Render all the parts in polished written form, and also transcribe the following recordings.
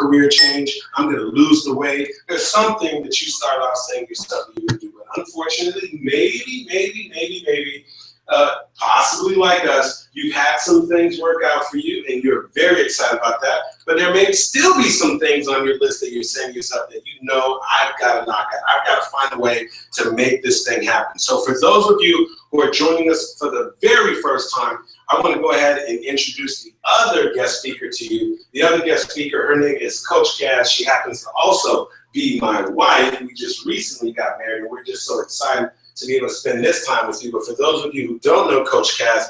career change. I'm going to lose the weight. There's something that you start off saying yourself that you would do. But unfortunately, maybe, possibly like us, you've had some things work out for you and you're very excited about that. But there may still be some things on your list that you're saying to yourself that you know, I've got to knock out. I've got to find a way to make this thing happen. So for those of you who are joining us for the very first time, I want to go ahead and introduce the other guest speaker to you. The other guest speaker, her name is Coach Cass. She happens to also be my wife. We just recently got married, and we're just so excited to be able to spend this time with you. But for those of you who don't know Coach Cass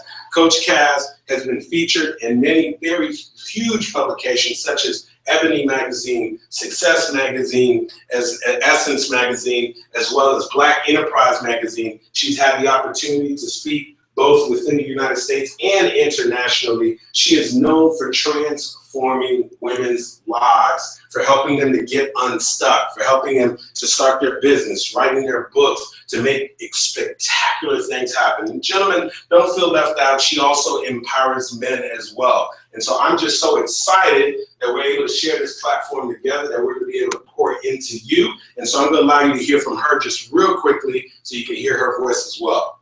has been featured in many very huge publications such as Ebony Magazine, Success Magazine, Essence Magazine, as well as Black Enterprise Magazine. She's had the opportunity to speak both within the United States and internationally. She is known for transforming women's lives, for helping them to get unstuck, for helping them to start their business, writing their books, to make spectacular things happen. And gentlemen, don't feel left out. She also empowers men as well. And so I'm just so excited that we're able to share this platform together, that we're going to be able to pour into you. And so I'm going to allow you to hear from her just real quickly so you can hear her voice as well.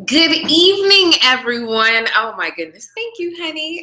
Good evening, everyone. Oh my goodness. Thank you, honey.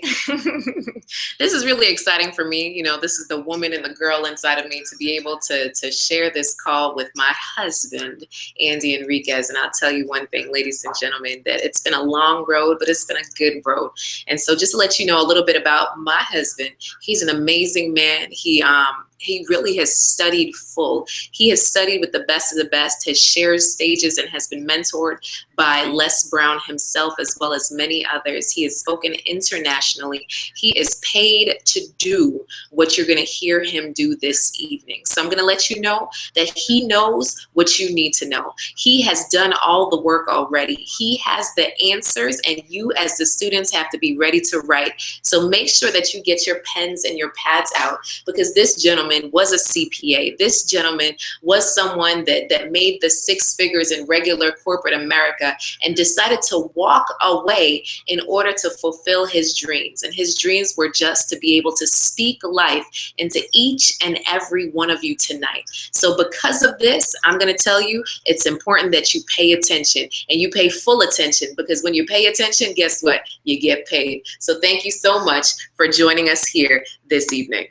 This is really exciting for me. You know, this is the woman and the girl inside of me to be able to share this call with my husband, Andy Henriquez. And I'll tell you one thing, ladies and gentlemen, that it's been a long road, but it's been a good road. And so just to let you know a little bit about my husband, he's an amazing man. He really has studied full. He has studied with the best of the best, has shared stages, and has been mentored by Les Brown himself, as well as many others. He has spoken internationally. He is paid to do what you're going to hear him do this evening. So I'm going to let you know that he knows what you need to know. He has done all the work already. He has the answers, and you as the students have to be ready to write. So make sure that you get your pens and your pads out, because this gentleman was a CPA. This gentleman was someone that made the 6 figures in regular corporate America and decided to walk away in order to fulfill his dreams. And his dreams were just to be able to speak life into each and every one of you tonight. So because of this, I'm going to tell you, it's important that you pay attention, and you pay full attention, because when you pay attention, guess what? You get paid. So thank you so much for joining us here this evening.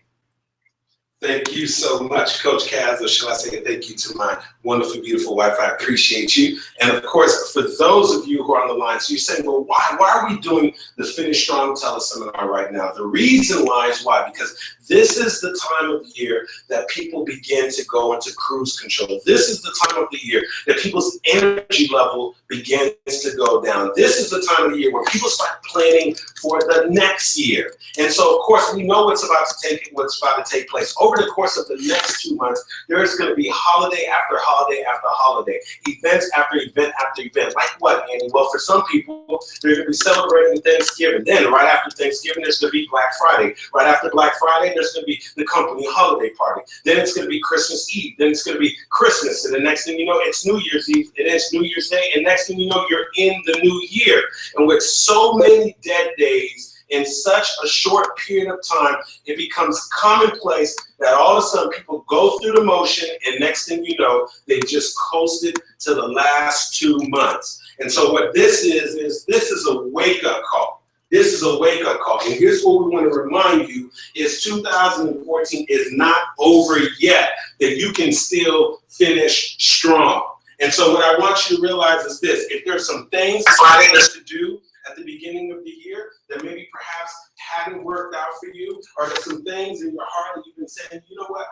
Thank you so much, Coach Cass, or shall I say thank you to my wonderful, beautiful wife. I appreciate you. And of course, for those of you who are on the line, so you're saying, well, why are we doing the Finish Strong Teleseminar right now? The reason why is why, because this is the time of the year that people begin to go into cruise control. This is the time of the year that people's energy level begins to go down. This is the time of the year where people start planning for the next year. And so, of course, we know what's about to take place. Over the course of the next 2 months, there is going to be holiday after holiday after holiday, events after event after event. Like what, Andy? Well, for some people, they're going to be celebrating Thanksgiving. Then, right after Thanksgiving, there's going to be Black Friday. Right after Black Friday, there's going to be the company holiday party. Then it's going to be Christmas Eve. Then it's going to be Christmas. And the next thing you know, it's New Year's Eve. And it's New Year's Day. And next thing you know, you're in the new year. And with so many dead days, in such a short period of time, it becomes commonplace that all of a sudden people go through the motion, and next thing you know, they just coasted to the last 2 months. And so what this is this is a wake-up call. This is a wake-up call. And here's what we want to remind you is 2014 is not over yet, that you can still finish strong. And so what I want you to realize is this: if there's some things to do at the beginning of the year that maybe perhaps haven't worked out for you, or there's some things in your heart that you've been saying, you know what,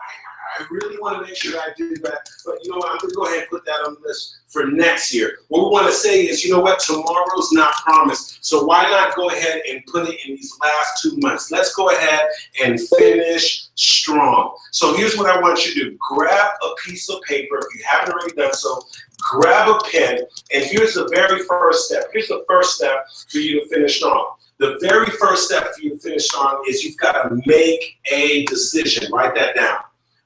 I really want to make sure I do that, but you know what, I'm going to go ahead and put that on the list for next year. What we want to say is, you know what, tomorrow's not promised, so why not go ahead and put it in these last 2 months? Let's go ahead and finish strong. So here's what I want you to do. Grab a piece of paper, if you haven't already done so, grab a pen, and here's the very first step. Here's the first step for you to finish strong. The very first step for you to finish strong is you've got to make a decision. Write that down.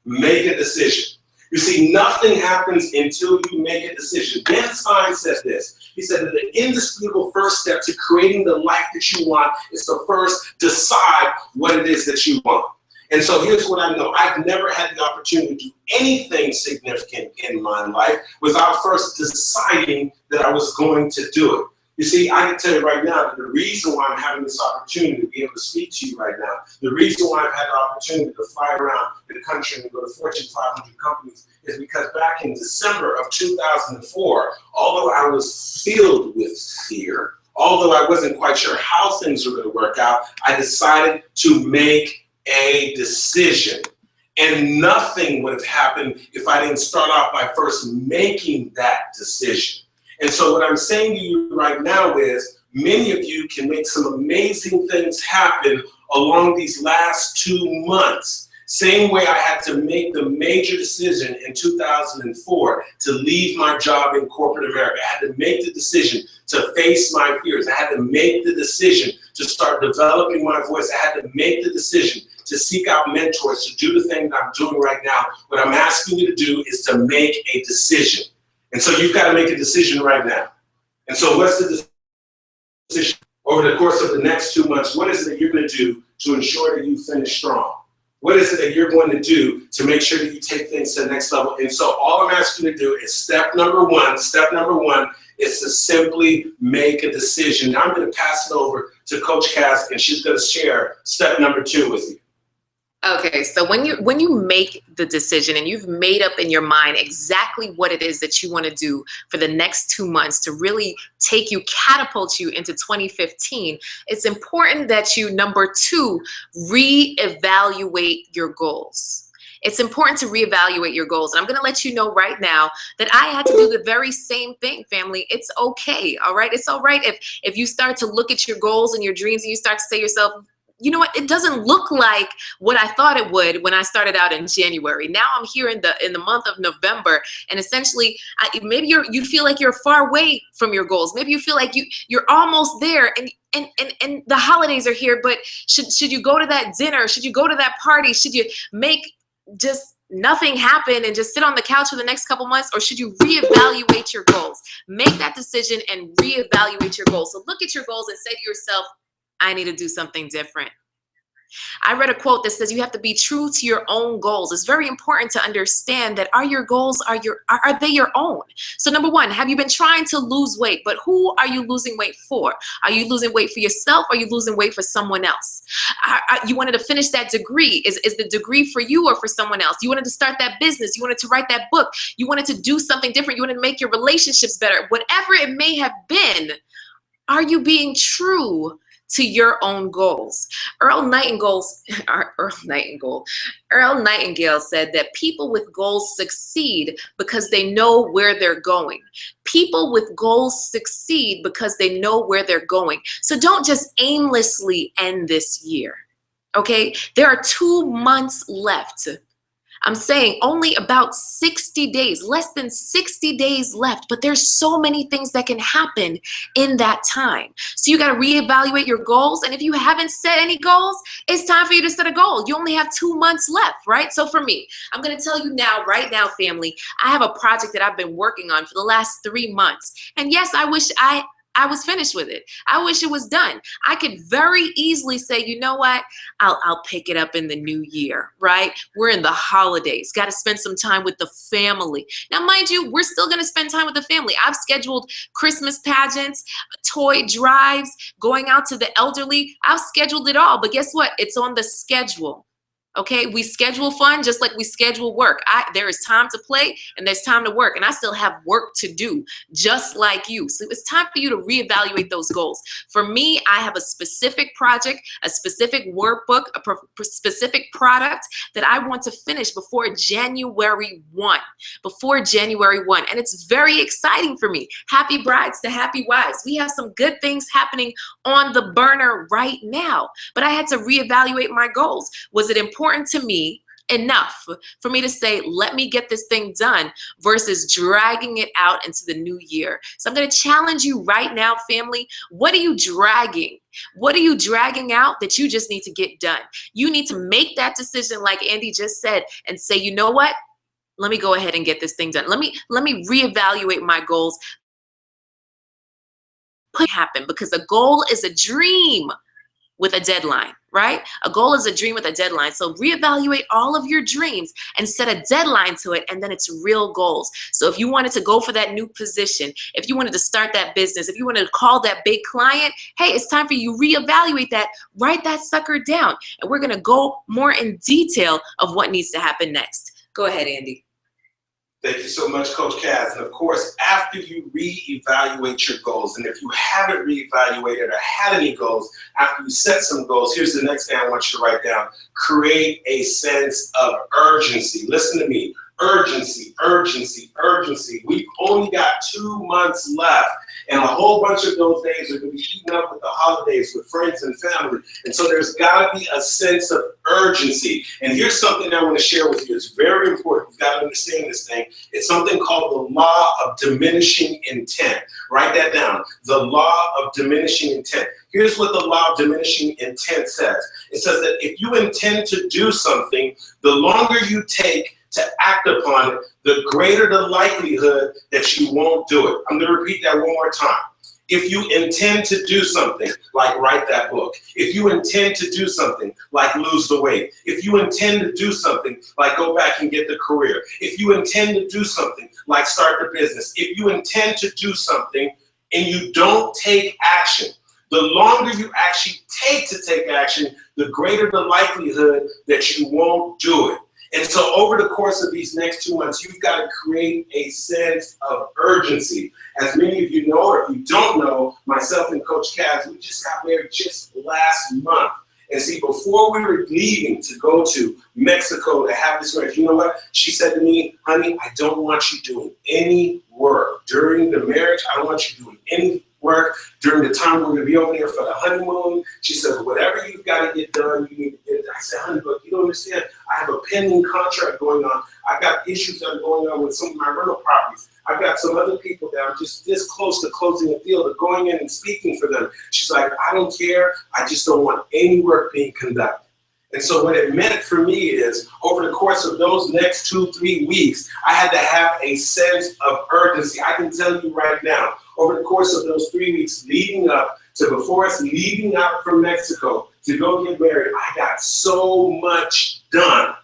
Make a decision. You see, nothing happens until you make a decision. Ben Stein said this. He said that the indisputable first step to creating the life that you want is to first decide what it is that you want. And so here's what I know. I've never had the opportunity to do anything significant in my life without first deciding that I was going to do it. You see, I can tell you right now that the reason why I'm having this opportunity to be able to speak to you right now, the reason why I've had the opportunity to fly around the country and go to Fortune 500 companies is because back in December of 2004, although I was filled with fear, although I wasn't quite sure how things were going to work out, I decided to make a decision. And nothing would have happened if I didn't start off by first making that decision. And so what I'm saying to you right now is many of you can make some amazing things happen along these last 2 months. Same way I had to make the major decision in 2004 to leave my job in corporate America. I had to make the decision to face my fears. I had to make the decision to start developing my voice. I had to make the decision to seek out mentors, to do the thing that I'm doing right now. What I'm asking you to do is to make a decision. And so you've got to make a decision right now. And so what's the decision over the course of the next 2 months? What is it that you're going to do to ensure that you finish strong? What is it that you're going to do to make sure that you take things to the next level? And so all I'm asking you to do is step number one is to simply make a decision. Now I'm going to pass it over to Coach Cass, and she's going to share step number 2 with you. Okay, so when you make the decision and you've made up in your mind exactly what it is that you want to do for the next 2 months to really catapult you into 2015, it's important that you, number 2, reevaluate your goals. It's important to reevaluate your goals. And I'm going to let you know right now that I had to do the very same thing, family. It's okay, all right? It's all right if you start to look at your goals and your dreams and you start to say to yourself, you know what, it doesn't look like what I thought it would when I started out in January. Now I'm here in the month of November, and essentially maybe you feel like you're far away from your goals. Maybe you feel like you're almost there, and the holidays are here, but should you go to that dinner? Should you go to that party? Should you make just nothing happen and just sit on the couch for the next couple months, or should you reevaluate your goals? Make that decision and reevaluate your goals. So look at your goals and say to yourself, I need to do something different. I read a quote that says you have to be true to your own goals. It's very important to understand that your goals are they your own? So number 1, have you been trying to lose weight? But who are you losing weight for? Are you losing weight for yourself? Or are you losing weight for someone else? You wanted to finish that degree. Is the degree for you or for someone else? You wanted to start that business. You wanted to write that book. You wanted to do something different. You wanted to make your relationships better. Whatever it may have been, are you being true to your own goals? Earl Nightingale said that people with goals succeed because they know where they're going. People with goals succeed because they know where they're going. So don't just aimlessly end this year, okay? There are 2 months left. I'm saying only about 60 days, less than 60 days left, but there's so many things that can happen in that time. So you got to reevaluate your goals. And if you haven't set any goals, it's time for you to set a goal. You only have 2 months left, right? So for me, I'm going to tell you right now, family, I have a project that I've been working on for the last 3 months. And yes, I wish I was finished with it. I wish it was done. I could very easily say, you know what? I'll pick it up in the new year, right? We're in the holidays. Got to spend some time with the family. Now, mind you, we're still going to spend time with the family. I've scheduled Christmas pageants, toy drives, going out to the elderly. I've scheduled it all. But guess what? It's on the schedule. Okay, we schedule fun just like we schedule work. There is time to play and there's time to work, and I still have work to do just like you. So it's time for you to reevaluate those goals. For me, I have a specific project, a specific workbook, a specific product that I want to finish before January 1. Before January 1. And it's very exciting for me. Happy brides to happy wives. We have some good things happening on the burner right now. But I had to reevaluate my goals. Was it important to me enough for me to say, let me get this thing done versus dragging it out into the new year? So I'm going to challenge you right now, family. What are you dragging? What are you dragging out that you just need to get done? You need to make that decision like Andy just said and say, you know what? Let me go ahead and get this thing done. Let me reevaluate my goals. Put it happen, because a goal is a dream with a deadline, right? A goal is a dream with a deadline. So reevaluate all of your dreams and set a deadline to it, and then it's real goals. So if you wanted to go for that new position, if you wanted to start that business, if you wanted to call that big client, hey, it's time for you to reevaluate that, write that sucker down. And we're gonna go more in detail of what needs to happen next. Go ahead, Andy. Thank you so much, Coach Cass. And of course, after you reevaluate your goals, and if you haven't reevaluated or had any goals, after you set some goals, here's the next thing I want you to write down. Create a sense of urgency. Listen to me. Urgency, urgency, urgency. We've only got 2 months left, and a whole bunch of those days are going to be eaten up with the holidays, with friends and family. And so there's got to be a sense of urgency. And here's something I want to share with you. It's very important. You've got to understand this thing. It's something called the law of diminishing intent. Write that down. The law of diminishing intent. Here's what the law of diminishing intent says. It says that if you intend to do something, the longer you take to act upon it, the greater the likelihood that you won't do it. I'm going to repeat that one more time. If you intend to do something, like write that book, if you intend to do something, like lose the weight, if you intend to do something, like go back and get the career, if you intend to do something, like start the business, if you intend to do something and you don't take action, the longer you actually take to take action, the greater the likelihood that you won't do it. And so over the course of these next 2 months, you've got to create a sense of urgency. As many of you know, or if you don't know, myself and Coach Cass, we just got married just last month. And see, before we were leaving to go to Mexico to have this marriage, you know what? She said to me, honey, I don't want you doing any work during the marriage. I don't want you doing any work during the time we're going to be over there for the honeymoon. She said, whatever you've got to get done, you need to get it. I said, honey, but you don't understand. I have a pending contract going on. I've got issues that are going on with some of my rental properties. I've got some other people that are just this close to closing a deal, to going in and speaking for them. She's like, I don't care. I just don't want any work being conducted. And so what it meant for me is, over the course of those next 2-3 weeks, I had to have a sense of urgency. I can tell you right now, over the course of those 3 weeks leading up to before us leaving out from Mexico to go get married, I got so much done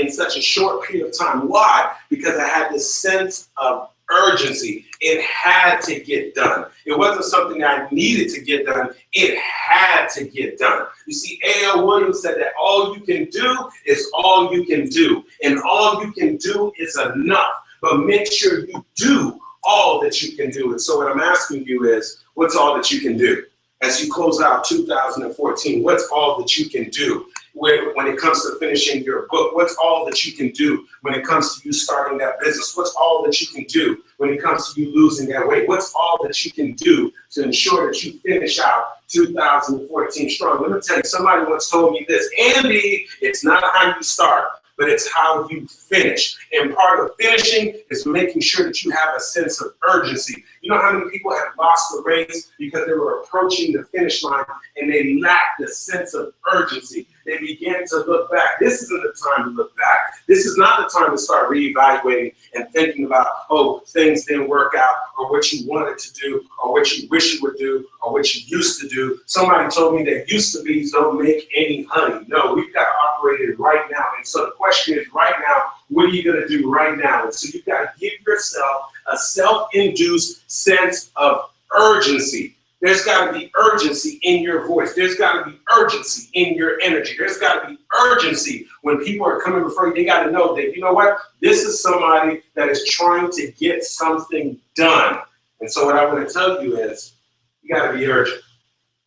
in such a short period of time. Why? Because I had this sense of urgency. It had to get done. It wasn't something I needed to get done. It had to get done. You see, A.L. Williams said that all you can do is all you can do. And all you can do is enough. But make sure you do all that you can do. And so what I'm asking you is, what's all that you can do? As you close out 2014, what's all that you can do? When it comes to finishing your book, what's all that you can do when it comes to you starting that business? What's all that you can do when it comes to you losing that weight? What's all that you can do to ensure that you finish out 2014 strong? Let me tell you, somebody once told me this, Andy, it's not how you start, but it's how you finish. And part of finishing is making sure that you have a sense of urgency. You know how many people have lost the race because they were approaching the finish line and they lacked a sense of urgency. They began to look back. This isn't the time to look back. This is not the time to start reevaluating and thinking about, oh, things didn't work out, or what you wanted to do, or what you wish you would do, or what you used to do. Somebody told me that used to be's don't make any honey. No, we've got to operate it right now. And so the question is, right now, what are you going to do right now? And so you've got to give yourself a self-induced sense of urgency. There's got to be urgency in your voice. There's got to be urgency in your energy. There's got to be urgency when people are coming before you. They got to know that, you know what? This is somebody that is trying to get something done. And so what I want to tell you is, you got to be urgent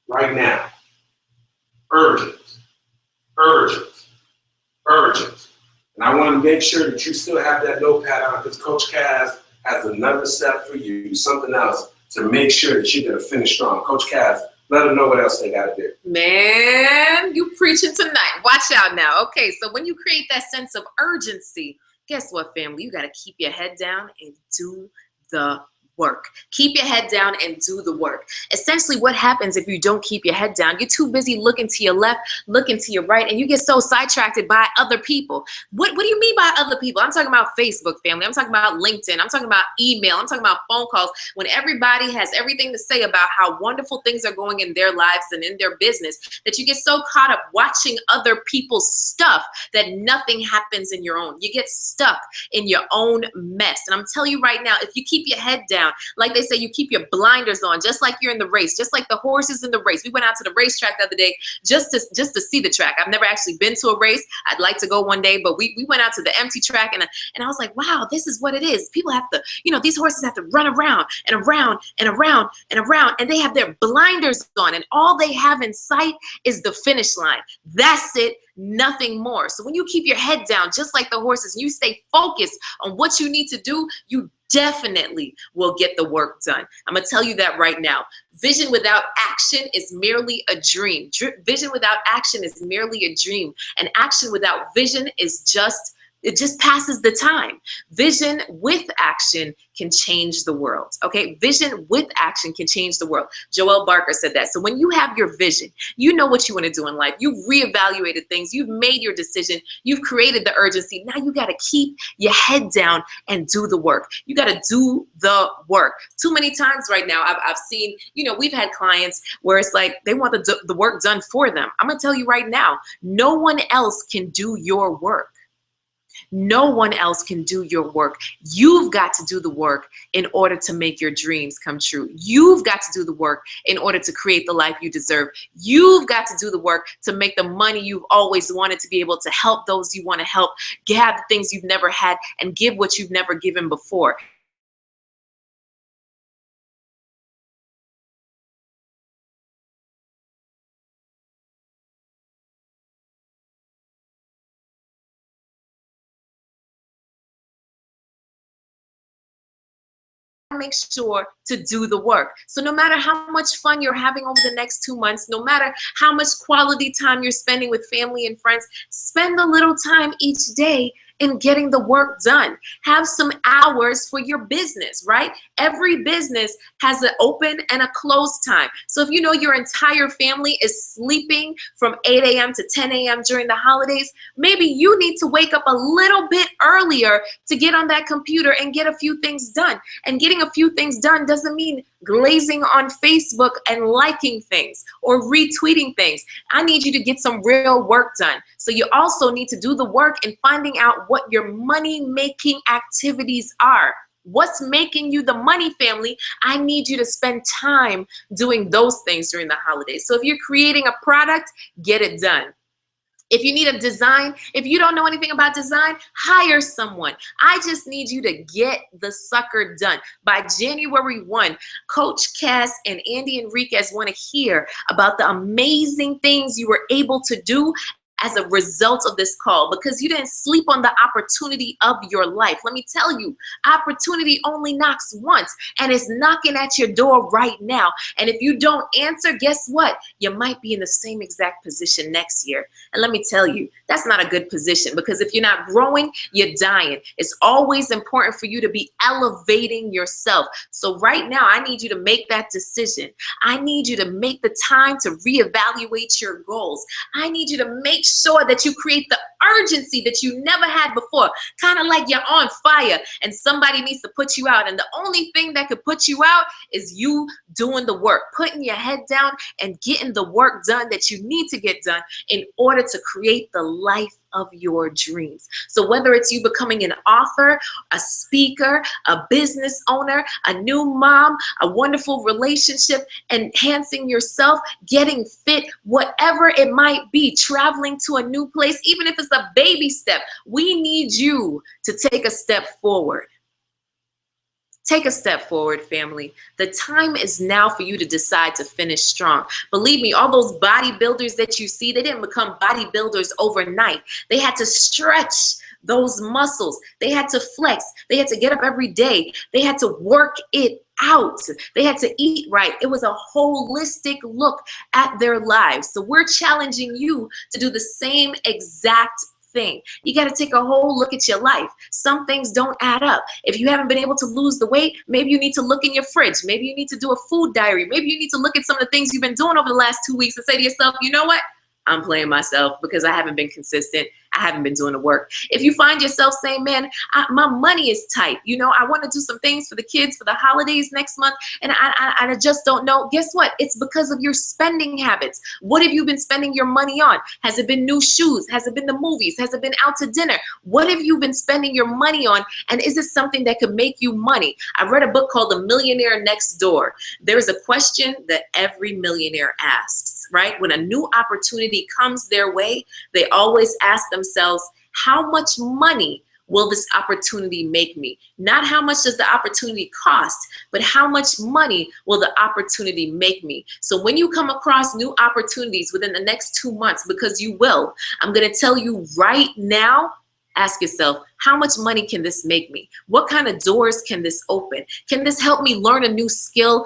right now. Urgent, urgent, urgent. And I want to make sure that you still have that notepad on, because Coach Cass has another step for you, something else to make sure that you're going to finish strong. Coach Cass, let them know what else they got to do. Man, you preaching tonight. Watch out now. Okay, so when you create that sense of urgency, guess what, family? You got to keep your head down and do the work. Keep your head down and do the work. Essentially, what happens if you don't keep your head down? You're too busy looking to your left, looking to your right, and you get so sidetracked by other people. What do you mean by other people? I'm talking about Facebook, family. I'm talking about LinkedIn. I'm talking about email. I'm talking about phone calls. When everybody has everything to say about how wonderful things are going in their lives and in their business, that you get so caught up watching other people's stuff that nothing happens in your own. You get stuck in your own mess. And I'm telling you right now, if you keep your head down, like they say, you keep your blinders on, just like you're in the race, just like the horses in the race. We went out to the racetrack the other day just to see the track. I've never actually been to a race. I'd like to go one day, but we went out to the empty track, and I was like, wow, this is what it is. People have to, these horses have to run around and around and around and around, and they have their blinders on, and all they have in sight is the finish line. That's it. Nothing more. So when you keep your head down, just like the horses, and you stay focused on what you need to do, you definitely will get the work done. I'm going to tell you that right now. Vision without action is merely a dream. Vision without action is merely a dream. And action without vision is it just passes the time. Vision with action can change the world. Okay, vision with action can change the world. Joel Barker said that. So when you have your vision, you know what you want to do in life. You've reevaluated things. You've made your decision. You've created the urgency. Now you got to keep your head down and do the work. You got to do the work. Too many times right now, I've seen, we've had clients where it's like they want the work done for them. I'm going to tell you right now, no one else can do your work. No one else can do your work. You've got to do the work in order to make your dreams come true. You've got to do the work in order to create the life you deserve. You've got to do the work to make the money you've always wanted, to be able to help those you want to help, have the things you've never had, and give what you've never given before. Make sure to do the work. So no matter how much fun you're having over the next 2 months, no matter how much quality time you're spending with family and friends, spend a little time each day in getting the work done. Have some hours for your business, right? Every business has an open and a close time. So if your entire family is sleeping from 8 a.m. to 10 a.m. during the holidays, maybe you need to wake up a little bit earlier to get on that computer and get a few things done. And getting a few things done doesn't mean glazing on Facebook and liking things or retweeting things. I need you to get some real work done. So you also need to do the work in finding out what your money-making activities are. What's making you the money, family? I need you to spend time doing those things during the holidays. So if you're creating a product, get it done. If you need a design, if you don't know anything about design, hire someone. I just need you to get the sucker done. By January 1, Coach Cass and Andy Henriquez want to hear about the amazing things you were able to do as a result of this call, because you didn't sleep on the opportunity of your life. Let me tell you, opportunity only knocks once, and it's knocking at your door right now. And if you don't answer, guess what? You might be in the same exact position next year. And let me tell you, that's not a good position, because if you're not growing, you're dying. It's always important for you to be elevating yourself. So right now, I need you to make that decision. I need you to make the time to reevaluate your goals. I need you to make sure that you create the urgency that you never had before, kind of like you're on fire and somebody needs to put you out. And the only thing that could put you out is you doing the work, putting your head down and getting the work done that you need to get done in order to create the life of your dreams. So whether it's you becoming an author, a speaker, a business owner, a new mom, a wonderful relationship, enhancing yourself, getting fit, whatever it might be, traveling to a new place, even if it's a baby step, we need you to take a step forward. Take a step forward, family. The time is now for you to decide to finish strong. Believe me, all those bodybuilders that you see, they didn't become bodybuilders overnight. They had to stretch those muscles. They had to flex. They had to get up every day. They had to work it out. They had to eat right. It was a holistic look at their lives. So we're challenging you to do the same exact thing. You got to take a whole look at your life. Some things don't add up. If you haven't been able to lose the weight, maybe you need to look in your fridge. Maybe you need to do a food diary. Maybe you need to look at some of the things you've been doing over the last 2 weeks and say to yourself, you know what? I'm playing myself because I haven't been consistent. I haven't been doing the work. If you find yourself saying, man, my money is tight. You know, I want to do some things for the kids for the holidays next month, and I just don't know. Guess what? It's because of your spending habits. What have you been spending your money on? Has it been new shoes? Has it been the movies? Has it been out to dinner? What have you been spending your money on? And is it something that could make you money? I read a book called The Millionaire Next Door. There's a question that every millionaire asks, right? When a new opportunity comes their way, they always ask themselves, how much money will this opportunity make me? Not how much does the opportunity cost, but how much money will the opportunity make me? So when you come across new opportunities within the next 2 months, because you will, I'm going to tell you right now, ask yourself, how much money can this make me? What kind of doors can this open? Can this help me learn a new skill,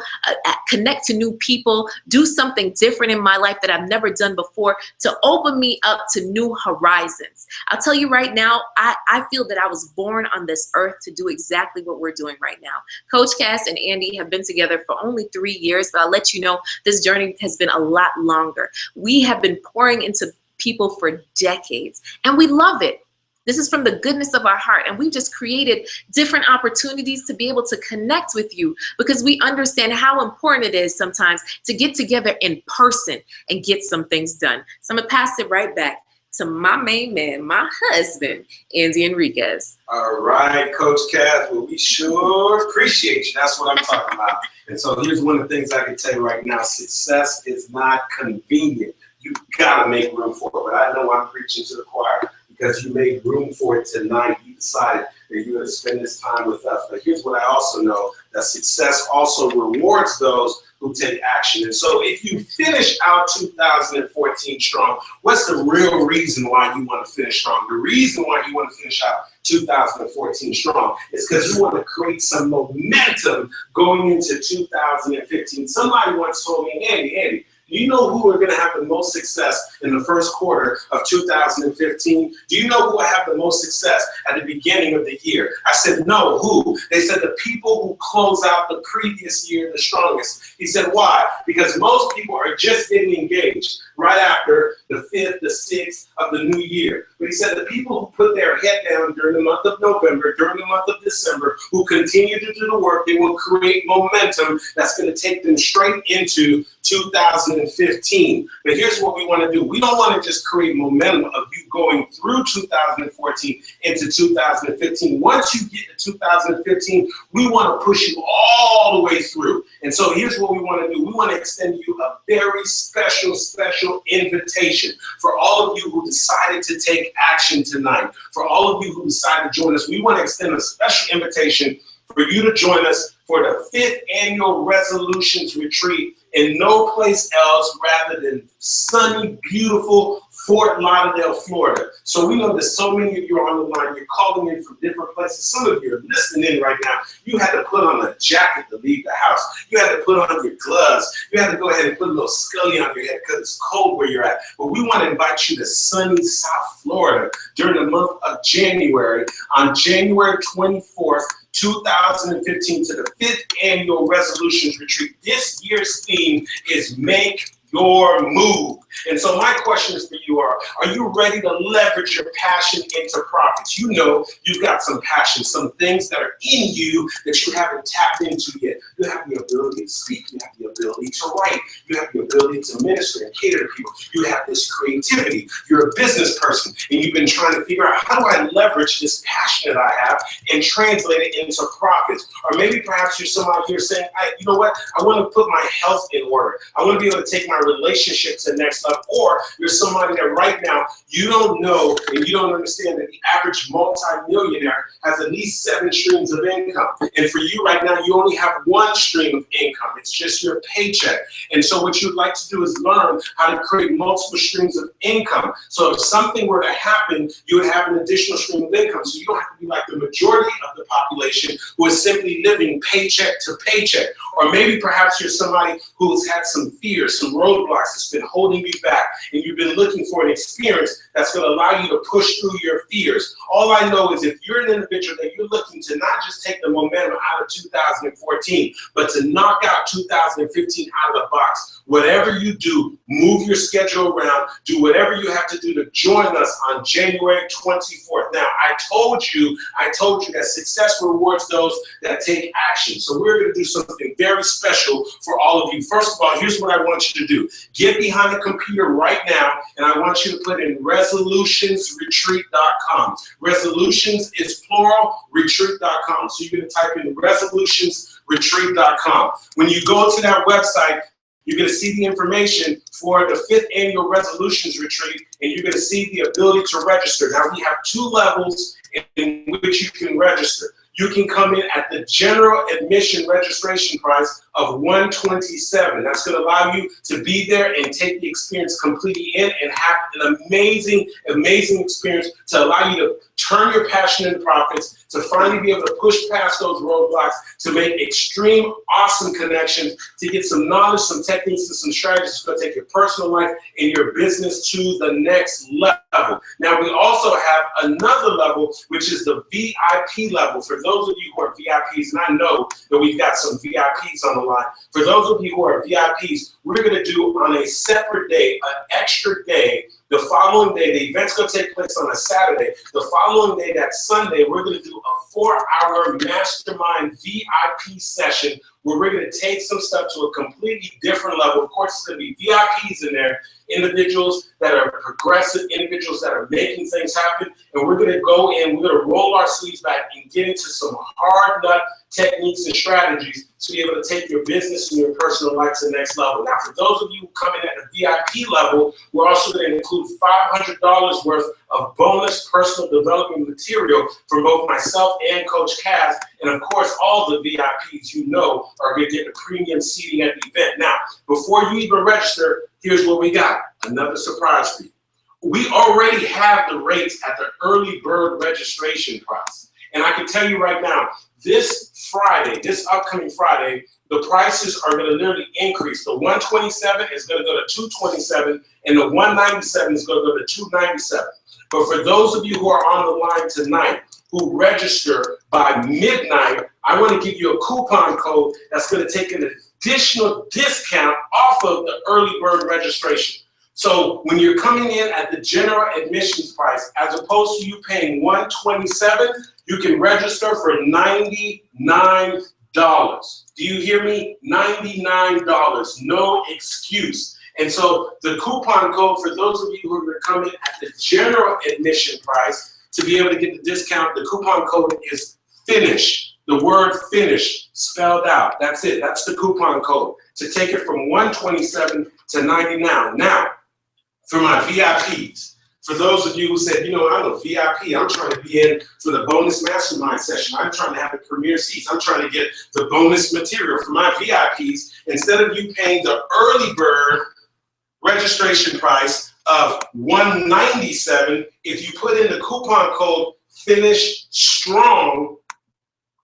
connect to new people, do something different in my life that I've never done before to open me up to new horizons? I'll tell you right now, I feel that I was born on this earth to do exactly what we're doing right now. Coach Cass and Andy have been together for only 3 years, but I'll let you know this journey has been a lot longer. We have been pouring into people for decades, and we love it. This is from the goodness of our heart, and we've just created different opportunities to be able to connect with you because we understand how important it is sometimes to get together in person and get some things done. So I'm going to pass it right back to my main man, my husband, Andy Henriquez. All right, Coach Cass. Well, we sure appreciate you. That's what I'm talking about. And so here's one of the things I can tell you right now. Success is not convenient. You've got to make room for it. But I know I'm preaching to the choir. Because you made room for it tonight, you decided that you're going to spend this time with us. But here's what I also know, that success also rewards those who take action. And so if you finish out 2014 strong, what's the real reason why you want to finish strong? The reason why you want to finish out 2014 strong is because you want to create some momentum going into 2015. Somebody once told me, Andy, do you know who are going to have the most success in the first quarter of 2015? Do you know who will have the most success at the beginning of the year? I said, no, who? They said the people who close out the previous year the strongest. He said, why? Because most people are just getting engaged right after the 5th, the 6th of the new year. But he said the people who put their head down during the month of November, during the month of December, who continue to do the work, they will create momentum that's going to take them straight into 2015. But here's what we want to do. We don't want to just create momentum of you going through 2014 into 2015. Once you get to 2015, we want to push you all the way through. And so here's what we want to do. We want to extend you a very special invitation for all of you who decided to take action tonight. For all of you who decided to join us, we want to extend a special invitation for you to join us for the 5th annual resolutions retreat in no place else rather than sunny, beautiful Fort Lauderdale, Florida. So we know that so many of you are on the line. You're calling in from different places. Some of you are listening in right now. You had to put on a jacket to leave the house. You had to put on your gloves. You had to go ahead and put a little scully on your head because it's cold where you're at. But we want to invite you to sunny South Florida during the month of January, on January 24th, 2015, to the 5th annual resolutions retreat. This year's theme is Make Your Move. And so my questions for you are you ready to leverage your passion into profits? You know you've got some passion, some things that are in you that you haven't tapped into yet. You have the ability to speak. You have the ability to write. You have the ability to minister and cater to people. You have this creativity. You're a business person, and you've been trying to figure out, how do I leverage this passion that I have and translate it into profits? Or maybe perhaps you're somebody here saying, you know what? I want to put my health in order. I want to be able to take my relationship to the next level. Or you're somebody that right now you don't know and you don't understand that the average multi-millionaire has at least 7 streams of income. And for you right now, you only have 1 stream of income. It's just your paycheck. And so what you'd like to do is learn how to create multiple streams of income. So if something were to happen, you would have an additional stream of income. So you don't have to be like the majority of the population who is simply living paycheck to paycheck. Or maybe perhaps you're somebody who's had some fears, some roadblocks that's been holding you back, and you've been looking for an experience that's going to allow you to push through your fears. All I know is if you're an individual that you're looking to not just take the momentum out of 2014, but to knock out 2015 out of the box, whatever you do, move your schedule around, do whatever you have to do to join us on January 24th. Now, I told you that success rewards those that take action. So we're going to do something very special for all of you. First of all, here's what I want you to do. Get behind the computer right now, and I want you to put in resolutionsretreat.com. Resolutions is plural, retreat.com. So you're going to type in resolutionsretreat.com. When you go to that website, you're going to see the information for the 5th annual resolutions retreat, and you're going to see the ability to register. Now, we have 2 levels in which you can register. You can come in at the general admission registration price of $127. That's going to allow you to be there and take the experience completely in and have an amazing, amazing experience to allow you to turn your passion into profits, to finally be able to push past those roadblocks, to make extreme, awesome connections, to get some knowledge, some techniques, and some strategies that's going to take your personal life and your business to the next level. Now, we also have another level, which is the VIP level. For those of you who are VIPs, and I know that we've got some VIPs on the line. For those of you who are VIPs, we're going to do on a separate day, an extra day. The following day, the event's going to take place on a Saturday. The following day, that Sunday, we're going to do a 4-hour mastermind VIP session where we're going to take some stuff to a completely different level. Of course, it's going to be VIPs in there, individuals that are progressive, individuals that are making things happen, and we're going to go in, we're going to roll our sleeves back and get into some hard nut techniques and strategies to be able to take your business and your personal life to the next level. Now, for those of you who come in at the VIP level, we're also going to include $500 worth of bonus personal development material from both myself and Coach Cass. And of course, all the VIPs you know are going to get the premium seating at the event. Now, before you even register, here's what we got. Another surprise for you. We already have the rates at the early bird registration price. And I can tell you right now, this Friday, this upcoming Friday, the prices are going to literally increase. The $127 is going to go to $227, and the $197 is going to go to $297. But for those of you who are on the line tonight, who register by midnight, I want to give you a coupon code that's going to take an additional discount off of the early bird registration. So when you're coming in at the general admissions price, as opposed to you paying $127, you can register for $99. Do you hear me? $99, no excuse. And so the coupon code for those of you who are coming at the general admission price to be able to get the discount, the coupon code is FINISH. The word FINISH spelled out. That's it. That's the coupon code to take it from $127 to $99. Now, for my VIPs, for those of you who said, you know, I'm a VIP, I'm trying to be in for the bonus mastermind session. I'm trying to have the premier seats. I'm trying to get the bonus material for my VIPs. Instead of you paying the early bird registration price of $197, if you put in the coupon code FINISH STRONG,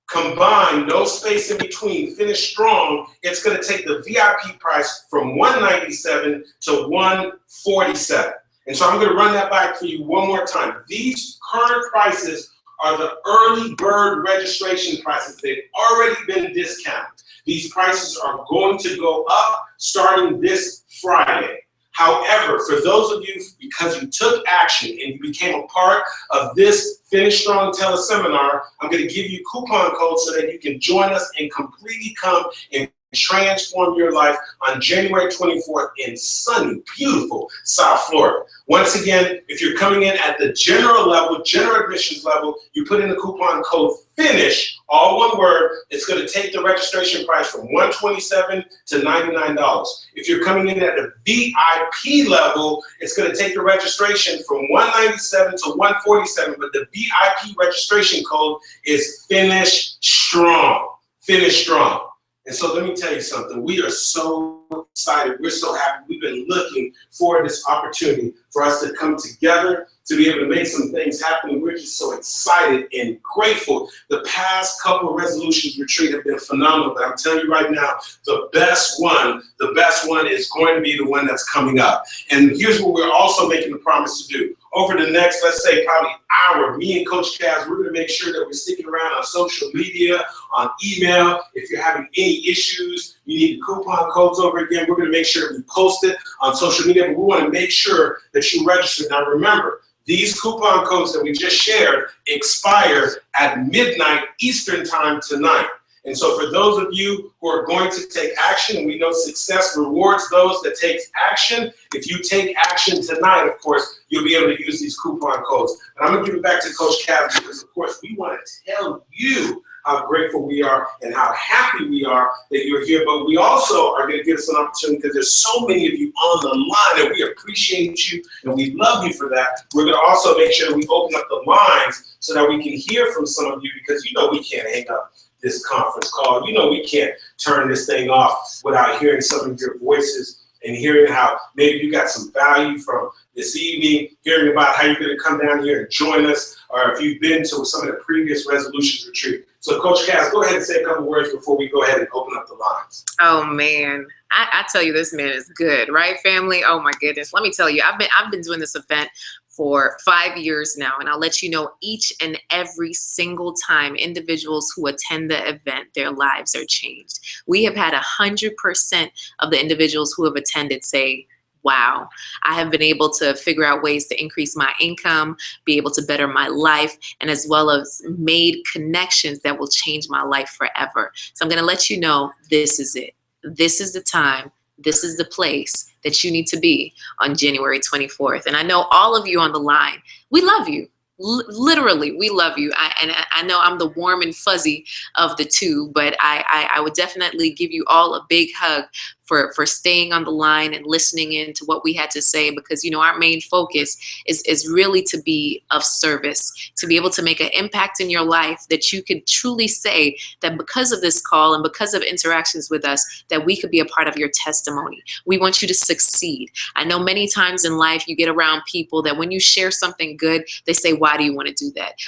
combined, no space in between, FINISH STRONG, it's going to take the VIP price from $197 to $147. And so I'm going to run that back for you one more time. These current prices are the early bird registration prices. They've already been discounted. These prices are going to go up starting this Friday. However, for those of you, because you took action and you became a part of this Finish Strong Teleseminar, I'm going to give you coupon codes so that you can join us and completely come and transform your life on January 24th in sunny, beautiful South Florida. Once again, if you're coming in at the general level, general admissions level, you put in the coupon code FINISH, all one word. It's going to take the registration price from $127 to $99. If you're coming in at the VIP level, it's going to take the registration from $197 to $147, but the VIP registration code is FINISH STRONG. FINISH STRONG. And so let me tell you something. We are so excited. We're so happy. We've been looking for this opportunity for us to come together, to be able to make some things happen. We're just so excited and grateful. The past couple of resolutions retreat have been phenomenal, but I'm telling you right now, the best one is going to be the one that's coming up. And here's what we're also making the promise to do. Over the next, let's say, probably hour, me and Coach Cass, we're going to make sure that we're sticking around on social media, on email. If you're having any issues, you need coupon codes over again, we're going to make sure that we post it on social media, but we want to make sure that you register. Now remember, these coupon codes that we just shared expire at midnight Eastern time tonight. And so for those of you who are going to take action, and we know success rewards those that take action, if you take action tonight, of course, you'll be able to use these coupon codes. And I'm going to give it back to Coach Cass because, of course, we want to tell you how grateful we are and how happy we are that you're here. But we also are going to give us an opportunity because there's so many of you on the line and we appreciate you and we love you for that. We're going to also make sure that we open up the lines so that we can hear from some of you because you know we can't hang up this conference call. You know we can't turn this thing off without hearing some of your voices and hearing how maybe you got some value from this evening, hearing about how you're going to come down here and join us, or if you've been to some of the previous resolutions retreat. So Coach Cass, go ahead and say a couple words before we go ahead and open up the lines. Oh man, I tell you, this man is good, right, family? Oh my goodness, let me tell you, I've been doing this event for 5 years now, and I'll let you know each and every single time individuals who attend the event, their lives are changed. We have had 100% of the individuals who have attended say, wow, I have been able to figure out ways to increase my income, be able to better my life, and as well as made connections that will change my life forever. So I'm going to let you know this is it. This is the time. This is the place that you need to be on January 24th. And I know all of you on the line, we love you. Literally, we love you. I know I'm the warm and fuzzy of the two, but I would definitely give you all a big hug for staying on the line and listening in to what we had to say, because, you know, our main focus is really to be of service, to be able to make an impact in your life that you could truly say that because of this call and because of interactions with us, that we could be a part of your testimony. We want you to succeed. I know many times in life you get around people that when you share something good, they say, why do you want to do that?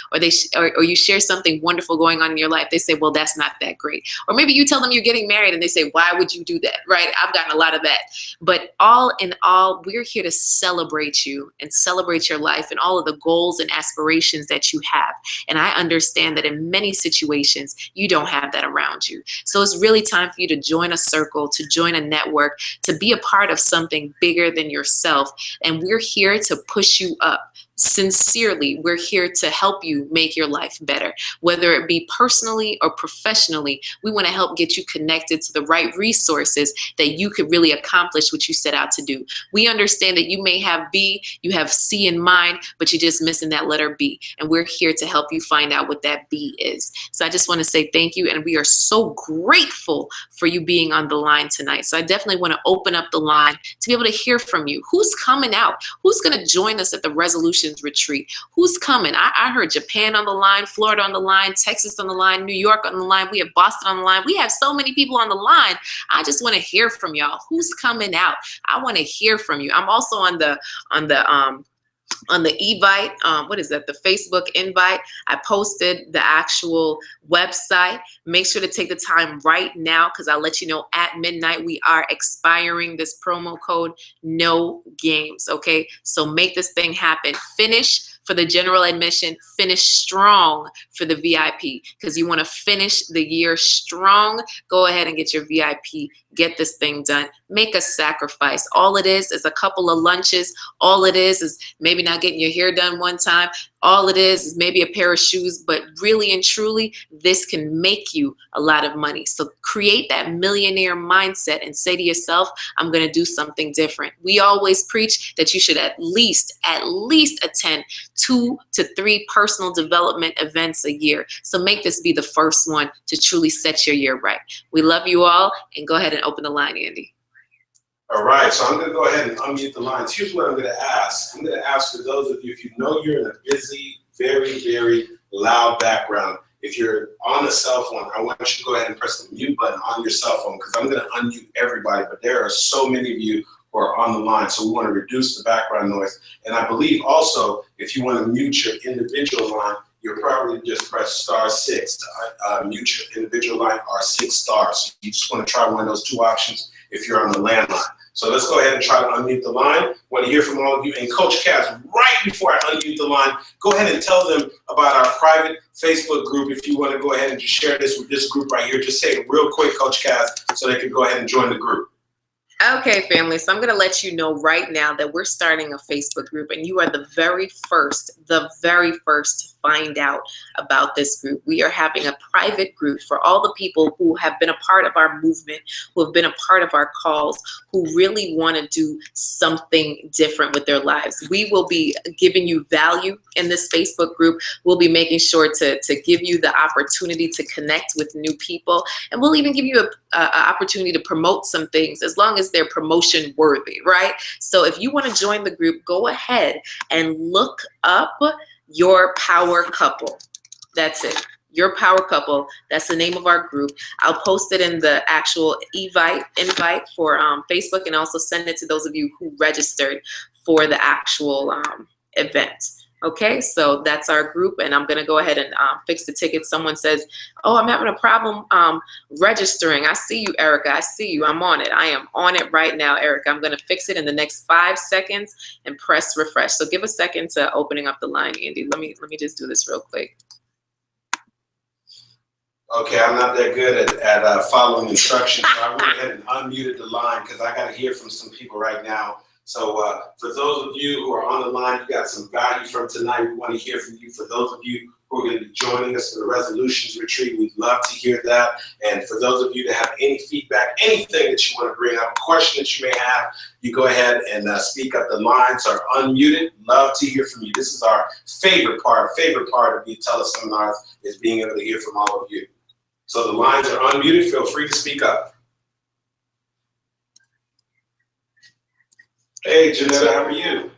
Or you share something wonderful going on in your life, they say, well, that's not that great. Or maybe you tell them you're getting married and they say, why would you do that, right? I've gotten a lot of that. But all in all, we're here to celebrate you and celebrate your life and all of the goals and aspirations that you have. And I understand that in many situations, you don't have that around you. So it's really time for you to join a circle, to join a network, to be a part of something bigger than yourself. And we're here to push you up. Sincerely, we're here to help you make your life better, whether it be personally or professionally. We want to help get you connected to the right resources that you could really accomplish what you set out to do. We understand that you may have B, you have C in mind, but you're just missing that letter B. And we're here to help you find out what that B is. So I just want to say thank you. And we are so grateful for you being on the line tonight. So I definitely want to open up the line to be able to hear from you. Who's coming out? Who's going to join us at the resolutions retreat? Who's coming? I heard Japan on the line, Florida on the line, Texas on the line, New York on the line. We have Boston on the line. We have so many people on the line. I just want to hear from y'all. Who's coming out? I want to hear from you. I'm also on the Evite, what is that? The Facebook invite. I posted the actual website. Make sure to take the time right now, because I'll let you know at midnight we are expiring this promo code, no games. Okay, so make this thing happen. Finish for the general admission, finish strong for the VIP, because you want to finish the year strong. Go ahead and get your VIP. Get this thing done. Make a sacrifice. All it is a couple of lunches. All it is maybe not getting your hair done one time. All it is maybe a pair of shoes, but really and truly, this can make you a lot of money. So create that millionaire mindset and say to yourself, I'm going to do something different. We always preach that you should at least attend 2 to 3 personal development events a year. So make this be the first one to truly set your year right. We love you all, and go ahead and open the line, Andy. All right, so I'm going to go ahead and unmute the lines. Here's what I'm going to ask. I'm going to ask for those of you, if you know you're in a busy, very, very loud background, if you're on a cell phone, I want you to go ahead and press the mute button on your cell phone, because I'm going to unmute everybody, but there are so many of you who are on the line, so we want to reduce the background noise. And I believe also, If you want to mute your individual line, you'll probably just press *6 to mute your individual line, or 6 stars. You just want to try one of those 2 options if you're on the landline. So let's go ahead and try to unmute the line. Want to hear from all of you. And Coach Cass, right before I unmute the line, go ahead and tell them about our private Facebook group. If you want to go ahead and just share this with this group right here, just say it real quick, Coach Cass, so they can go ahead and join the group. Okay, family, so I'm going to let you know right now that we're starting a Facebook group, and you are the very first to find out about this group. We are having a private group for all the people who have been a part of our movement, who have been a part of our calls, who really want to do something different with their lives. We will be giving you value in this Facebook group. We'll be making sure to give you the opportunity to connect with new people, and we'll even give you an opportunity to promote some things, as long as they're promotion worthy, right? So if you want to join the group, go ahead and look up Your Power Couple. That's it. Your Power Couple. That's the name of our group. I'll post it in the actual invite for Facebook, and also send it to those of you who registered for the actual event. Okay, so that's our group, and I'm gonna go ahead and fix the ticket. Someone says, oh, I'm having a problem registering. I see you, Erica. I see you. I'm on it. I am on it right now, Erica. I'm gonna fix it in the next 5 seconds and press refresh. So give a second to opening up the line, Andy. Let me just do this real quick. Okay, I'm not that good at following instructions, so I went ahead and unmuted the line because I got to hear from some people right now. So for those of you who are on the line, you got some value from tonight. We want to hear from you. For those of you who are going to be joining us for the resolutions retreat, we'd love to hear that. And for those of you that have any feedback, anything that you want to bring up, a question that you may have, you go ahead and speak up. The lines are unmuted. Love to hear from you. This is our favorite part of the teleseminars, is being able to hear from all of you. So the lines are unmuted. Feel free to speak up. Hey, Janetta, how are you?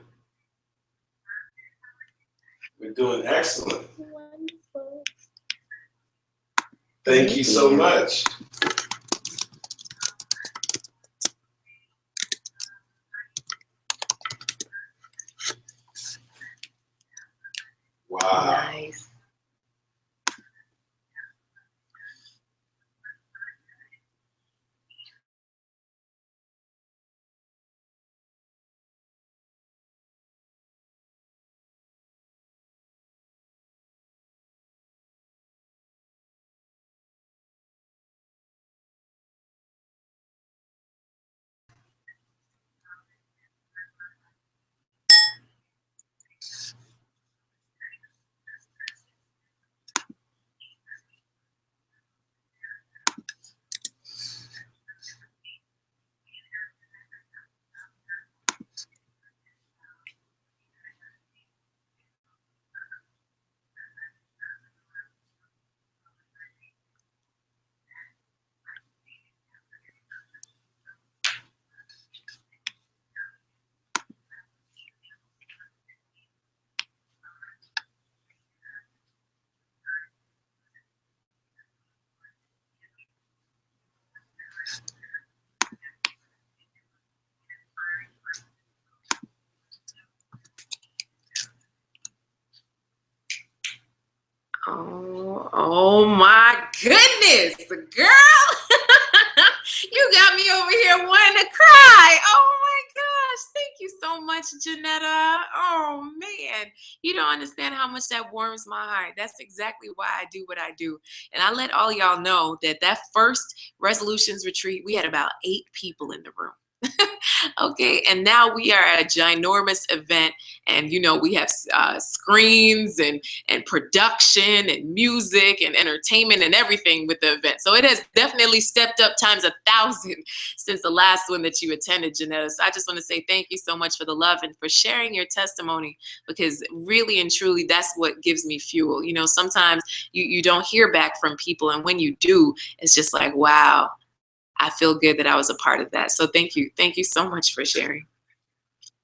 We're doing excellent. Wonderful. Thank you so much. Wow. Nice. Oh my goodness, girl. You got me over here wanting to cry. Oh my gosh. Thank you so much, Janetta. Oh man. You don't understand how much that warms my heart. That's exactly why I do what I do. And I let all y'all know that first resolutions retreat, we had about 8 people in the room. Okay, and now we are at a ginormous event, and we have screens and production and music and entertainment and everything with the event. So it has definitely stepped up times 1,000 since the last one that you attended, Janetta. So I just want to say thank you so much for the love and for sharing your testimony, because really and truly that's what gives me fuel. Sometimes you don't hear back from people, and when you do, it's just like, wow, I feel good that I was a part of that. So thank you. Thank you so much for sharing.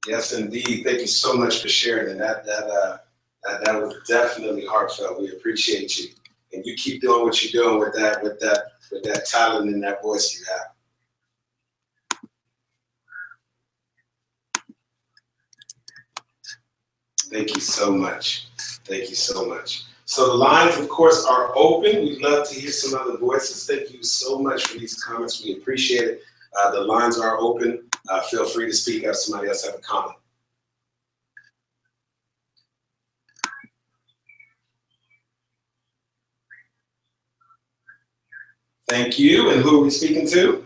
Yes, indeed. Thank you so much for sharing. And that was definitely heartfelt. We appreciate you. And you keep doing what you're doing with that talent and that voice you have. Thank you so much. Thank you so much. So the lines, of course, are open. We'd love to hear some other voices. Thank you so much for these comments. We appreciate it. The lines are open. Feel free to speak up. Somebody else have a comment. Thank you. And who are we speaking to?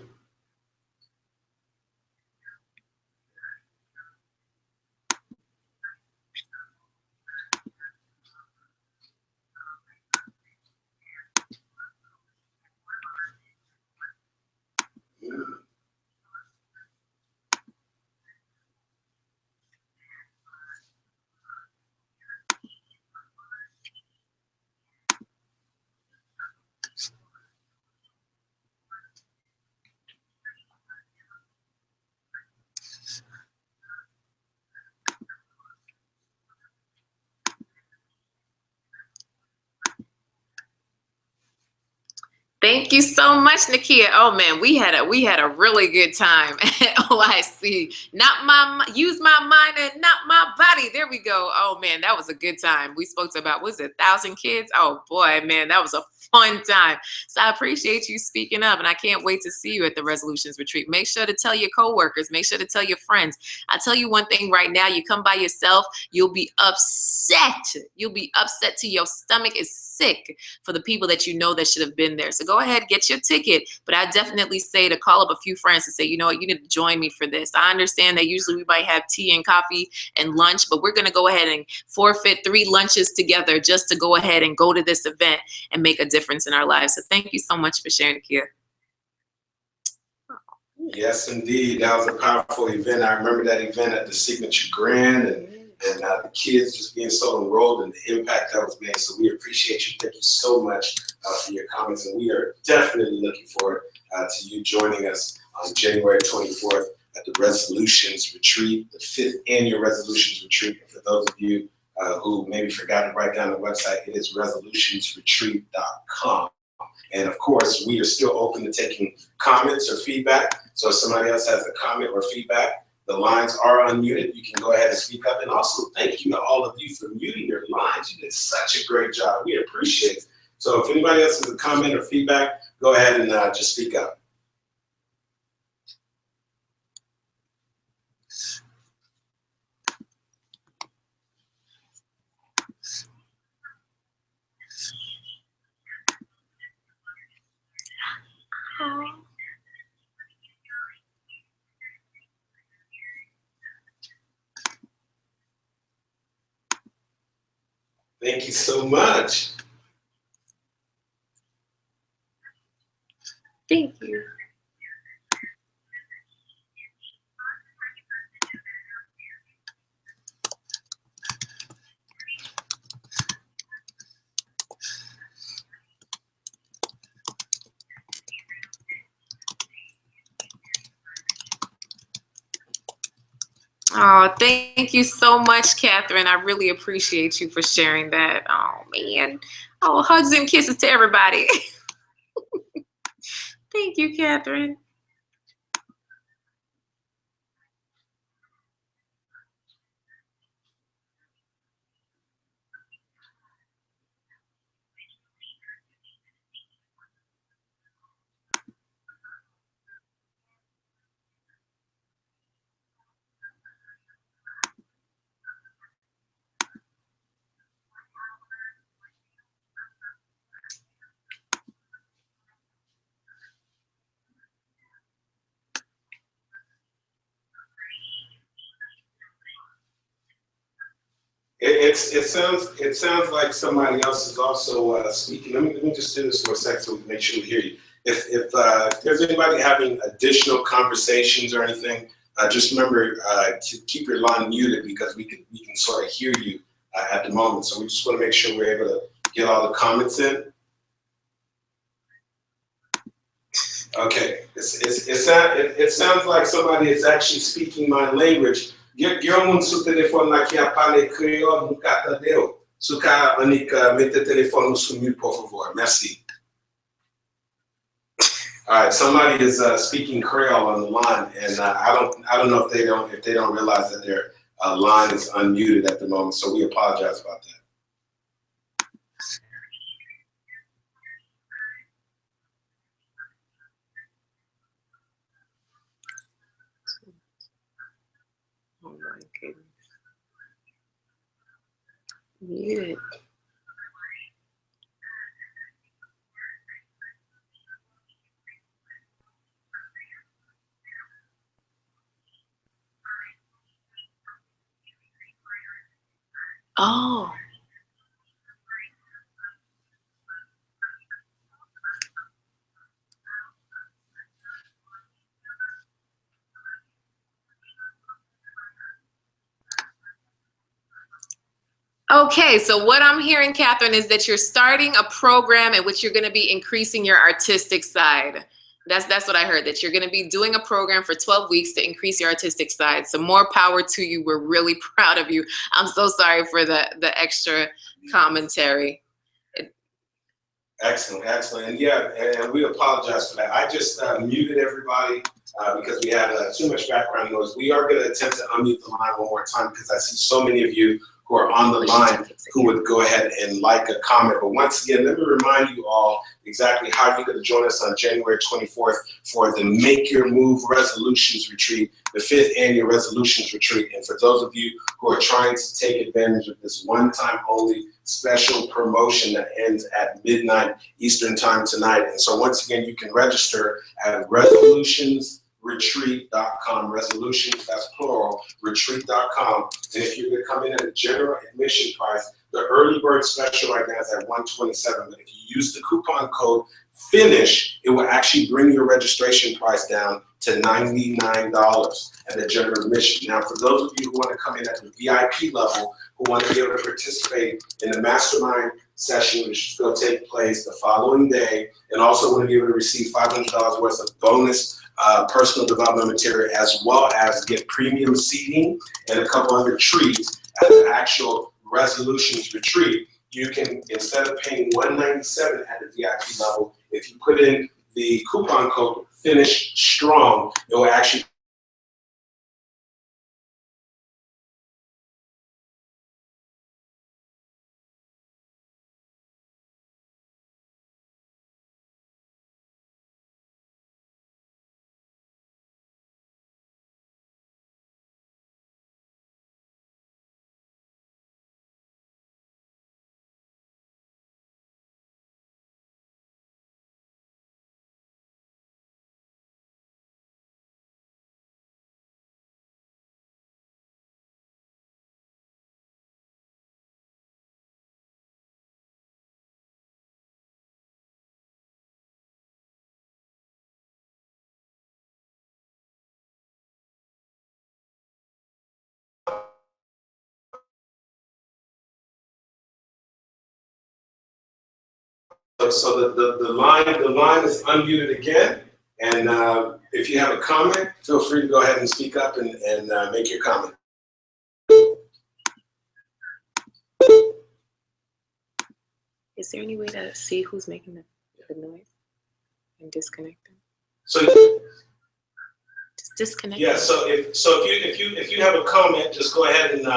Thank you so much, Nakia. Oh man, we had a really good time at OIC. Use my mind and not my body. There we go. Oh man, that was a good time. We spoke to about, was it 1,000 kids? Oh boy, man, that was a fun time. So I appreciate you speaking up, and I can't wait to see you at the Resolutions Retreat. Make sure to tell your coworkers, make sure to tell your friends. I tell you one thing right now, you come by yourself, you'll be upset. You'll be upset till your stomach is sick for the people that you know that should have been there. So go ahead, get your ticket. But I definitely say to call up a few friends and say, you know what, you need to join me for this. I understand that usually we might have tea and coffee and lunch, but we're going to go ahead and forfeit 3 lunches together just to go ahead and go to this event and make a difference in our lives. So thank you so much for sharing, Nakia. Yes, indeed. That was a powerful event. I remember that event at the Signature Grand, and the kids just being so enrolled and the impact that was made. So we appreciate you. Thank you so much for your comments. And we are definitely looking forward to you joining us on January 24th at the Resolutions Retreat, the 5th annual Resolutions Retreat. And for those of you who maybe forgot to write down the website, it is resolutionsretreat.com. And of course, we are still open to taking comments or feedback. So if somebody else has a comment or feedback, the lines are unmuted. You can go ahead and speak up. And also, thank you to all of you for muting your lines. You did such a great job. We appreciate it. So if anybody else has a comment or feedback, go ahead and just speak up. Thank you so much. Thank you. Oh, thank you so much, Catherine. I really appreciate you for sharing that. Oh, man. Oh, hugs and kisses to everybody. Thank you, Catherine. It sounds like somebody else is also speaking. Let me just do this for a second so we can make sure we hear you. If there's anybody having additional conversations or anything, just remember to keep your line muted because we can sort of hear you at the moment. So we just want to make sure we're able to get all the comments in. Okay, it sounds like somebody is actually speaking my language. Gyo moun sou telefon la ki a pale kreol nou ka tande yo. Sou ka anik mette telefon nou sou mute por favor. Merci. All right, somebody is speaking Creole on the line, and I don't know if they don't realize that they're line is unmuted at the moment, so we apologize about that. Oh my goodness. Muted. Oh. Okay, so what I'm hearing, Catherine, is that you're starting a program in which you're going to be increasing your artistic side. That's what I heard, that you're going to be doing a program for 12 weeks to increase your artistic side. So more power to you. We're really proud of you. I'm so sorry for the extra commentary. Excellent, excellent. And yeah, and we apologize for that. I just muted everybody because we had too much background noise. We are going to attempt to unmute the line one more time because I see so many of you who are on the line who would go ahead and like a comment. But once again, let me remind you all exactly how you're going to join us on January 24th for the Make Your Move Resolutions Retreat, the 5th annual Resolutions Retreat. And for those of you who are trying to take advantage of this one-time only special promotion that ends at midnight Eastern time tonight. And so once again, you can register at resolutionsretreat.com. Resolutions, that's plural, retreat.com. And if you're going to come in at a general admission price, the early bird special right now is at $127. But if you use the coupon code FINISH, it will actually bring your registration price down to $99 at the general admission. Now, for those of you who want to come in at the VIP level, who want to be able to participate in the mastermind session, which is going to take place the following day, and also want to be able to receive $500 worth of bonus personal development material, as well as get premium seating and a couple other treats at the actual Resolutions Retreat, you can, instead of paying $197 at the VIP level, if you put in the coupon code FINISH STRONG, it will actually so the line is unmuted again, and if you have a comment, feel free to go ahead and speak up and make your comment. Is there any way to see who's making the noise and disconnect them? So just disconnect. Yeah. So if you have a comment, just go ahead and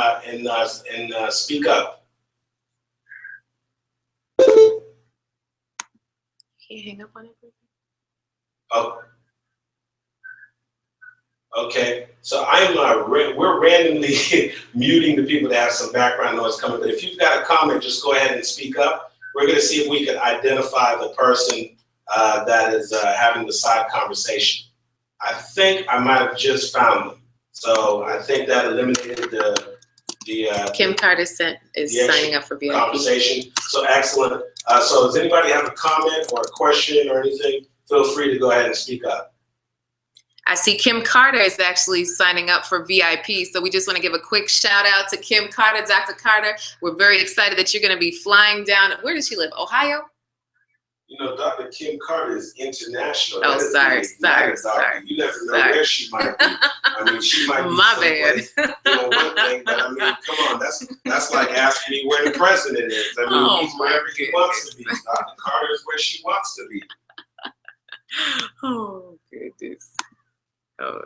speak up. Can you hang up on it? Oh. Okay, so we're randomly muting the people that have some background noise coming, but if you've got a comment, just go ahead and speak up. We're gonna see if we can identify the person that is having the side conversation. I think I might have just found them. So I think that eliminated the Kim Carter is signing up for VIP. Conversation. So excellent. So does anybody have a comment or a question or anything? Feel free to go ahead and speak up. I see Kim Carter is actually signing up for VIP. So we just want to give a quick shout out to Kim Carter. Dr. Carter, we're very excited that you're going to be flying down. Where does she live? Ohio? You know, Dr. Kim Carter is international. Oh, sorry. You never know where she might be. I mean, she might be my bad. Doing one thing, but I mean, come on, that's like asking me where the president is. I mean, he's wherever he wants to be. Dr. Carter is where she wants to be. Oh, goodness. Oh.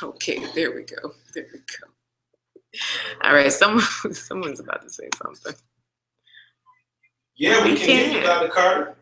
Okay, there we go. There we go. All right, someone's about to say something. Yeah, we can hear you, Dr. Carter.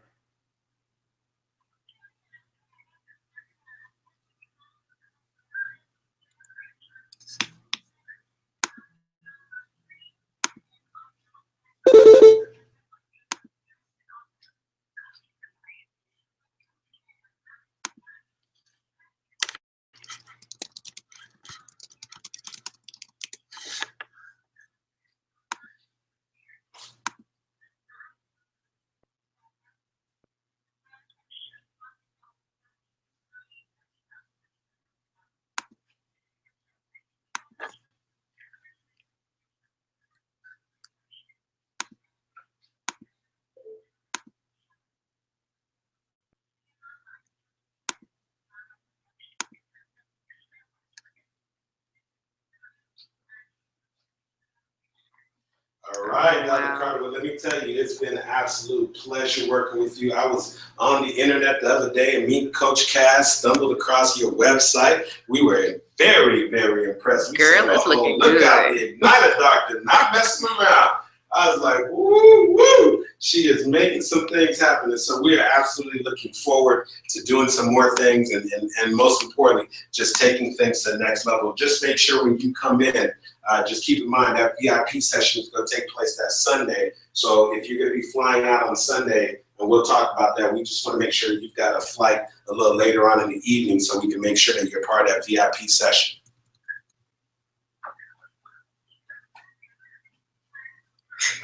All right, Dr. Carter, well, let me tell you, it's been an absolute pleasure working with you. I was on the internet the other day and me and Coach Cass stumbled across your website. We were very, very impressed. Girl, that's looking good. Look out, the Igniter doctor, not messing around. I was like, woo, woo. She is making some things happen. And so we are absolutely looking forward to doing some more things and most importantly, just taking things to the next level. Just make sure when you come in, just keep in mind that VIP session is going to take place that Sunday. So if you're going to be flying out on Sunday, and we'll talk about that, we just want to make sure you've got a flight a little later on in the evening so we can make sure that you're part of that VIP session.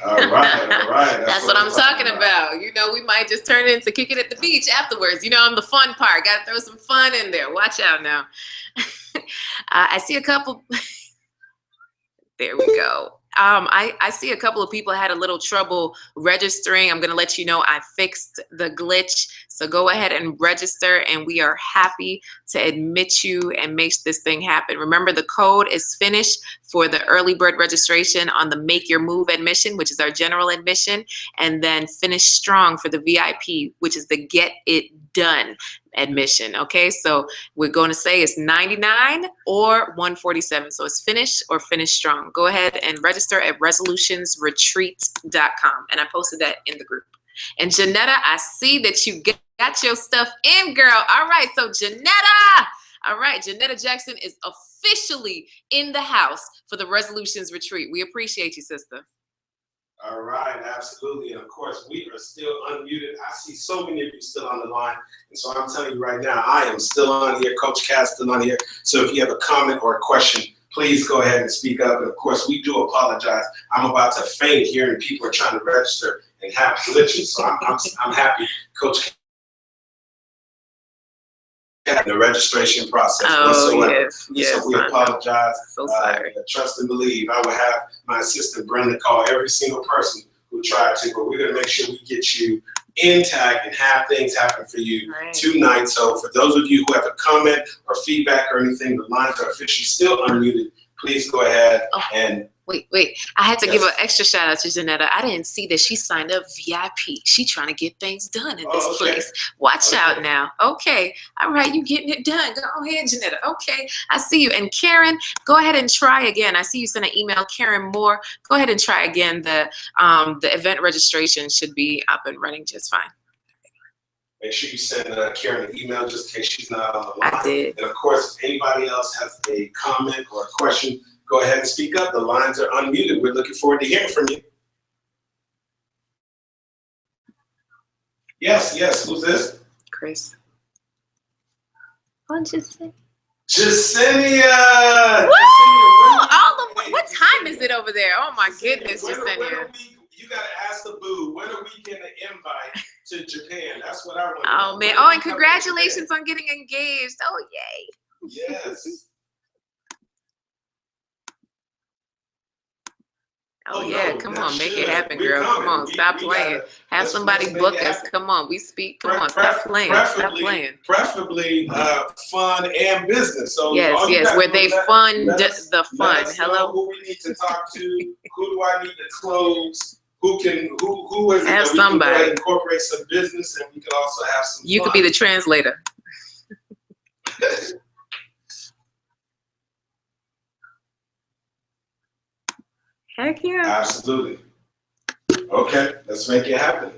All right. That's what I'm talking about. You know, we might just turn it into kicking at the beach afterwards. You know, I'm the fun part. Got to throw some fun in there. Watch out now. I see a couple. There we go. I see a couple of people had a little trouble registering. I'm going to let you know I fixed the glitch. So go ahead and register, and we are happy to admit you and make this thing happen. Remember, the code is finished for the early bird registration on the Make Your Move admission, which is our general admission, and then finish strong for the VIP, which is the Get It Done admission. Okay, so we're going to say it's 99 or 147. So it's finish or finish strong. Go ahead and register at resolutionsretreat.com. And I posted that in the group. And Janetta, I see that you got your stuff in, girl. All right, so Janetta. All right, Janetta Jackson is officially in the house for the Resolutions Retreat. We appreciate you, sister. All right, absolutely. And of course, we are still unmuted. I see so many of you still on the line. And so I'm telling you right now, I am still on here. Coach Cass still on here. So if you have a comment or a question, please go ahead and speak up. And of course, we do apologize. I'm about to faint here and people are trying to register and have glitches. So I'm happy, Coach, the registration process whatsoever. Yes, so we apologize. So sorry. Trust and believe. I will have my assistant Brenda call every single person who tried to, but we're going to make sure we get you intact and have things happen for you tonight. So for those of you who have a comment or feedback or anything, the lines are officially still unmuted. Please go ahead and Wait. I had to give an extra shout out to Janetta. I didn't see that she signed up VIP. She trying to get things done in this place. Watch out now. Okay. All right. You getting it done. Go ahead, Janetta. Okay. I see you. And Karen, go ahead and try again. I see you sent an email, Karen Moore. Go ahead and try again. The event registration should be up and running just fine. Make sure you send Karen an email just in case she's not on the line. I did. And of course, if anybody else has a comment or a question, go ahead and speak up. The lines are unmuted. We're looking forward to hearing from you. Yes. Who's this? Chris. Oh, Jacinia. Woo! What time is it over there? Oh my goodness, Jacinia. You gotta ask the boo. When are we getting an invite to Japan? That's what I want. Oh man. Oh, and congratulations on getting engaged. Oh yay. Yes. Oh yeah, come on, make it happen, girl. Come on, stop playing. Have somebody book us. Come on, we speak. Come on, stop playing. Stop playing. Preferably fun and business. So yes, where they fund the fun. Hello. Who we need to talk to? Who do I need to close? Who is it? Have that we somebody. can incorporate some business, and we can also have some. You fun. could be the translator. Heck yeah. Absolutely. Okay, let's make it happen.